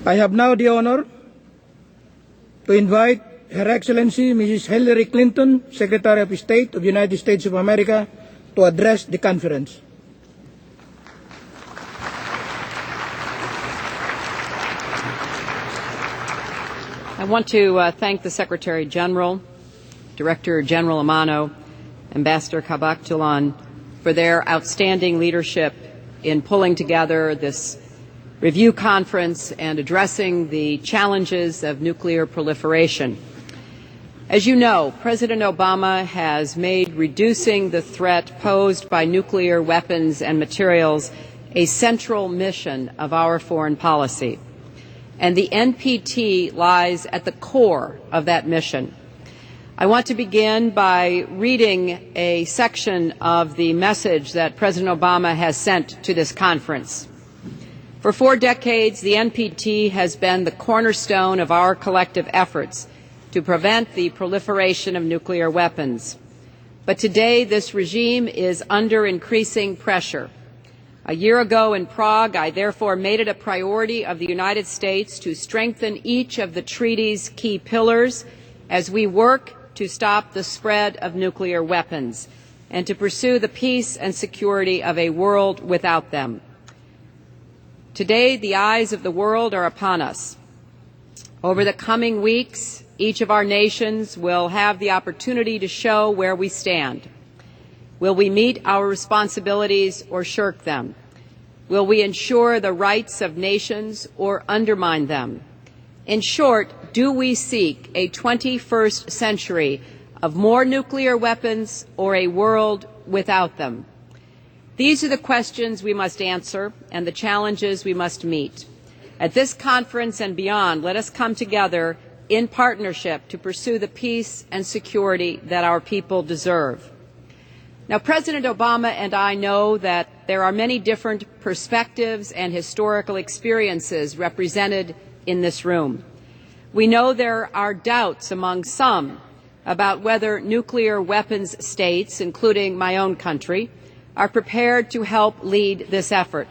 I have now the honor to invite Her Excellency Mrs. Hillary Clinton, Secretary of State of the United States of America, to address the conference. I want to thank the Secretary General, Director General Amano, Ambassador Kabaktulan for their outstanding leadership in pulling together this review conference and addressing the challenges of nuclear proliferation. As you know, President Obama has made reducing the threat posed by nuclear weapons and materials a central mission of our foreign policy. And the NPT lies at the core of that mission. I want to begin by reading a section of the message that President Obama has sent to this conference. For 4 decades, the NPT has been the cornerstone of our collective efforts to prevent the proliferation of nuclear weapons. But today, this regime is under increasing pressure. A year ago in Prague, I therefore made it a priority of the United States to strengthen each of the treaty's key pillars as we work to stop the spread of nuclear weapons and to pursue the peace and security of a world without them. Today, the eyes of the world are upon us. Over the coming weeks, each of our nations will have the opportunity to show where we stand. Will we meet our responsibilities or shirk them? Will we ensure the rights of nations or undermine them? In short, do we seek a 21st century of more nuclear weapons or a world without them? These are the questions we must answer and the challenges we must meet. At this conference and beyond, let us come together in partnership to pursue the peace and security that our people deserve. Now, President Obama and I know that there are many different perspectives and historical experiences represented in this room. We know there are doubts among some about whether nuclear weapons states, including my own country, are prepared to help lead this effort.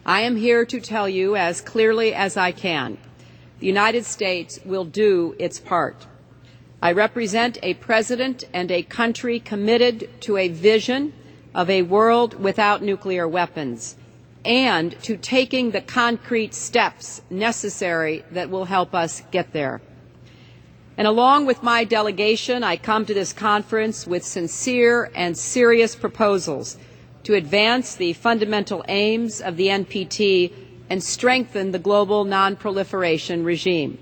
I am here to tell you as clearly as I can, the United States will do its part. I represent a president and a country committed to a vision of a world without nuclear weapons and to taking the concrete steps necessary that will help us get there. And along with my delegation, I come to this conference with sincere and serious proposals to advance the fundamental aims of the NPT and strengthen the global nonproliferation regime.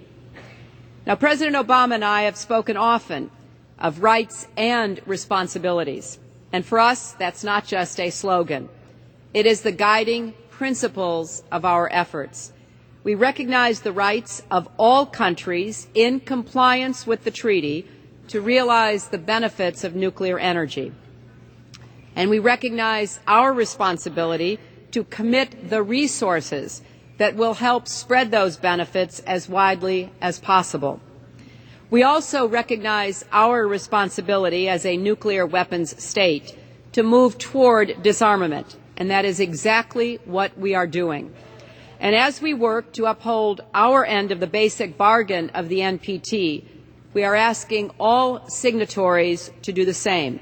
Now, President Obama and I have spoken often of rights and responsibilities. And for us, that's not just a slogan. It is the guiding principles of our efforts. We recognize the rights of all countries in compliance with the treaty to realize the benefits of nuclear energy. And we recognize our responsibility to commit the resources that will help spread those benefits as widely as possible. We also recognize our responsibility as a nuclear weapons state to move toward disarmament, and that is exactly what we are doing. And as we work to uphold our end of the basic bargain of the NPT, we are asking all signatories to do the same,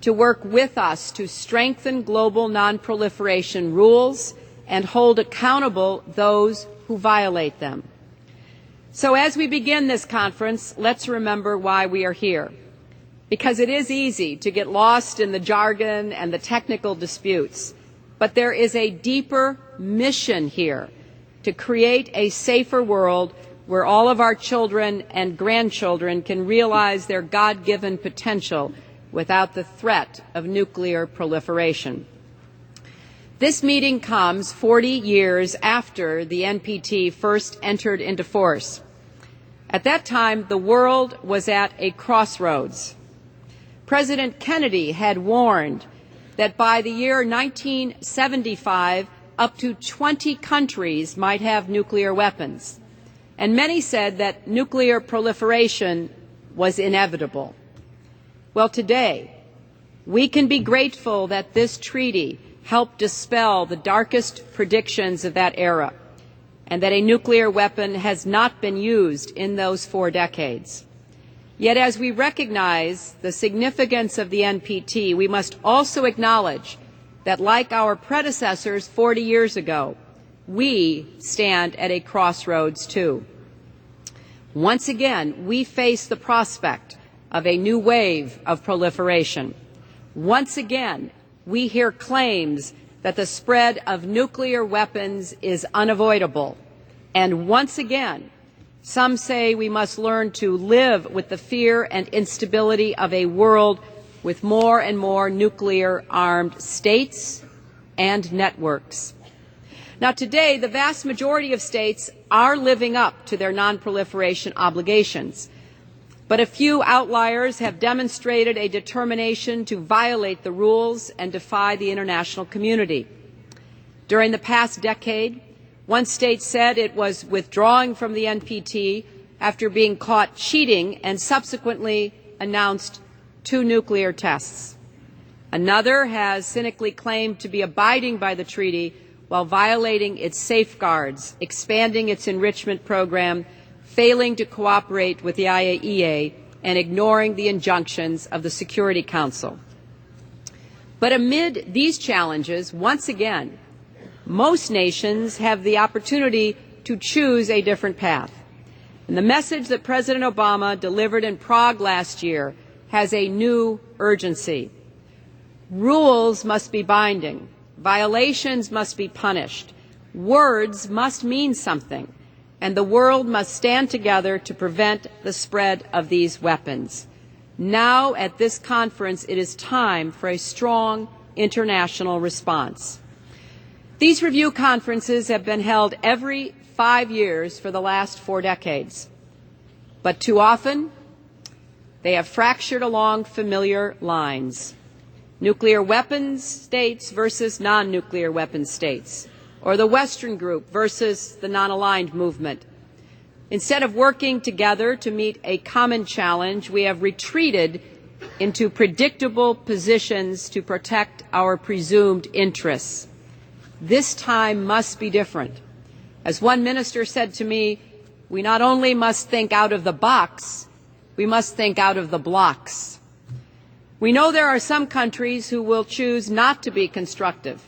to work with us to strengthen global nonproliferation rules and hold accountable those who violate them. So as we begin this conference, let's remember why we are here. Because it is easy to get lost in the jargon and the technical disputes, but there is a deeper mission here to create a safer world where all of our children and grandchildren can realize their God-given potential without the threat of nuclear proliferation. This meeting comes 40 years after the NPT first entered into force. At that time, the world was at a crossroads. President Kennedy had warned that by the year 1975, up to 20 countries might have nuclear weapons. And many said that nuclear proliferation was inevitable. Well, today, we can be grateful that this treaty helped dispel the darkest predictions of that era. and that a nuclear weapon has not been used in those 4 decades. Yet as we recognize the significance of the NPT, we must also acknowledge that, like our predecessors 40 years ago, we stand at a crossroads too. Once again, we face the prospect of a new wave of proliferation. Once again, we hear claims that the spread of nuclear weapons is unavoidable. And once again, some say we must learn to live with the fear and instability of a world with more and more nuclear-armed states and networks. Now, today, the vast majority of states are living up to their nonproliferation obligations, but a few outliers have demonstrated a determination to violate the rules and defy the international community. During the past decade, one state said it was withdrawing from the NPT after being caught cheating and subsequently announced 2 nuclear tests. Another has cynically claimed to be abiding by the treaty while violating its safeguards, expanding its enrichment program, failing to cooperate with the IAEA, and ignoring the injunctions of the Security Council. But amid these challenges, once again, most nations have the opportunity to choose a different path. And the message that President Obama delivered in Prague last year has a new urgency. Rules must be binding. Violations must be punished. Words must mean something. And the world must stand together to prevent the spread of these weapons. Now, at this conference, it is time for a strong international response. These review conferences have been held every 5 years for the last 4 decades. But too often, they have fractured along familiar lines. Nuclear weapons states versus non-nuclear weapons states, or the Western group versus the non-aligned movement. Instead of working together to meet a common challenge, we have retreated into predictable positions to protect our presumed interests. This time must be different. As one minister said to me, we not only must think out of the box, we must think out of the blocks. We know there are some countries who will choose not to be constructive.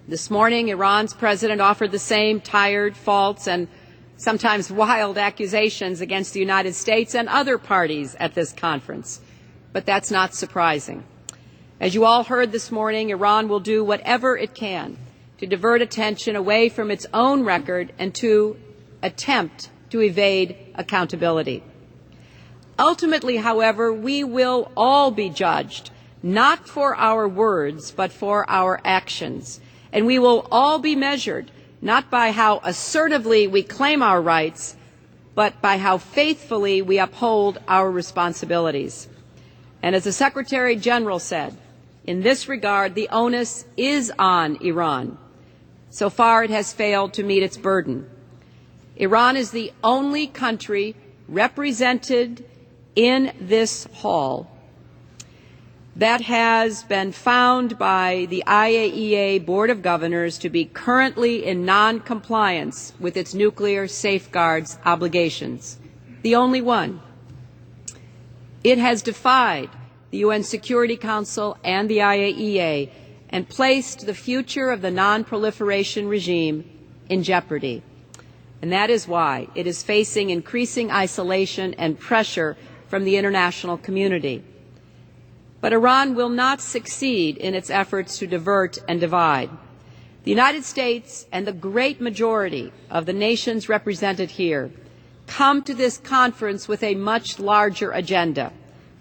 This morning, Iran's president offered the same tired, false, and sometimes wild accusations against the United States and other parties at this conference. But that's not surprising. As you all heard this morning, Iran will do whatever it can to divert attention away from its own record and to attempt to evade accountability. Ultimately, however, we will all be judged, not for our words, but for our actions. And we will all be measured, not by how assertively we claim our rights, but by how faithfully we uphold our responsibilities. And as the Secretary General said, in this regard, the onus is on Iran. So far, it has failed to meet its burden. Iran is the only country represented in this hall that has been found by the IAEA Board of Governors to be currently in non-compliance with its nuclear safeguards obligations. The only one. It has defied the UN Security Council and the IAEA and placed the future of the non-proliferation regime in jeopardy. And that is why it is facing increasing isolation and pressure from the international community. But Iran will not succeed in its efforts to divert and divide. The United States and the great majority of the nations represented here come to this conference with a much larger agenda: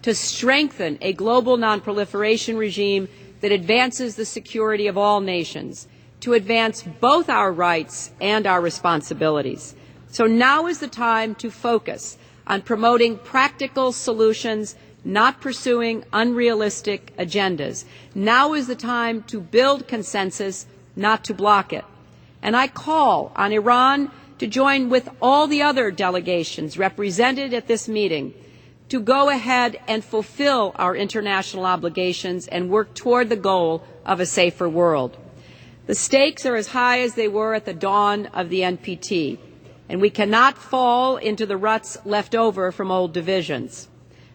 to strengthen a global nonproliferation regime that advances the security of all nations, to advance both our rights and our responsibilities. So now is the time to focus on promoting practical solutions, not pursuing unrealistic agendas. Now is the time to build consensus, not to block it. And I call on Iran to join with all the other delegations represented at this meeting to go ahead and fulfill our international obligations and work toward the goal of a safer world. The stakes are as high as they were at the dawn of the NPT, and we cannot fall into the ruts left over from old divisions.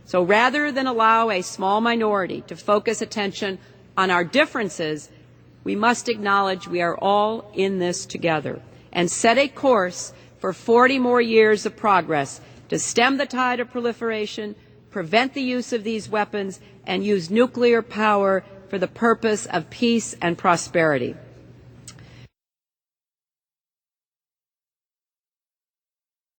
So rather than allow a small minority to focus attention on our differences, we must acknowledge we are all in this together and set a course for 40 more years of progress to stem the tide of proliferation, prevent the use of these weapons, and use nuclear power for the purpose of peace and prosperity.